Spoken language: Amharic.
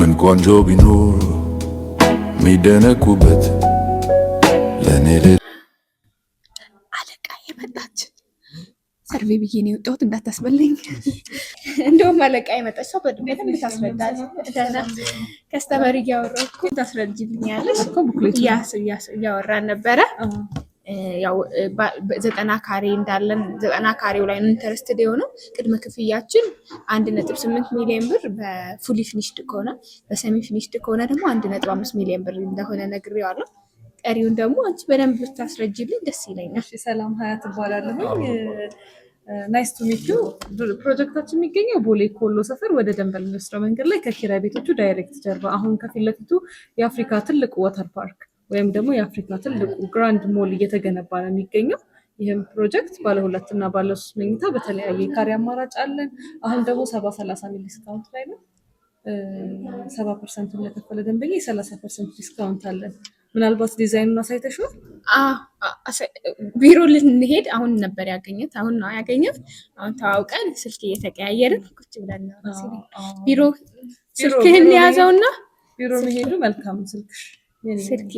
ምን ቆንጆ ቢኖር ሚደነቁበት ለኔ አለቃ የመጣች ሰርቬ ብዬ ነው የወጣሁት እንዳታስበለኝ። እንደውም አለቃ የመጣች ሰው በደንብ ታስረዳል። ከስተመር እያወራሁ እኮ ታስረጅልኛለሽ እኮ ቡክሌት እያወራን ነበረ። ያው 90 ካሬ እንዳለን 90 ካሬው ላይ ኢንተረስትድ የሆነው ቅድመ ክፍያችን 1.8 ሚሊዮን ብር በፉሊ ፊኒሽድ ከሆነ፣ በሰሚ ፊኒሽድ ከሆነ ደግሞ 1.5 ሚሊዮን ብር እንደሆነ ነግሬዋለሁ። ቀሪውን ደግሞ አንቺ በደንብ ብታስረጅልኝ ደስ ይለኛል። ሰላም ሀያት እባላለሁ። ናይስ ቱ ሚት ዩ። ፕሮጀክታችን የሚገኘው ቦሌ ኮሎ ሰፈር ወደ ደንበል የሚወስደው መንገድ ላይ ከኪራይ ቤቶቹ ዳይሬክት ጀርባ፣ አሁን ከፊት ለፊቱ የአፍሪካ ትልቁ ወተር ፓርክ ወይም ደግሞ የአፍሪካ ትልቁ ግራንድ ሞል እየተገነባ ነው የሚገኘው። ይህም ፕሮጀክት ባለ 2 እና ባለ 3 መኝታ በተለያየ ካሬ አማራጭ አለን። አሁን ደግሞ 70-30 ሚል ዲስካውንት ላይ ነው። 70% ለከፈለ ደንበኛ የ30% ዲስካውንት አለን። ምናልባት ዲዛይኑን አሳይተሽዋል? ቢሮ ልንሄድ አሁን ነበር ያገኘት። አሁን ነው ያገኘት። አሁን ተዋውቀን ስልክ እየተቀያየርን ቁጭ ብለን ነው። ቢሮ ስልክህን ያዘውና ቢሮ መሄዱ መልካም። ስልኬ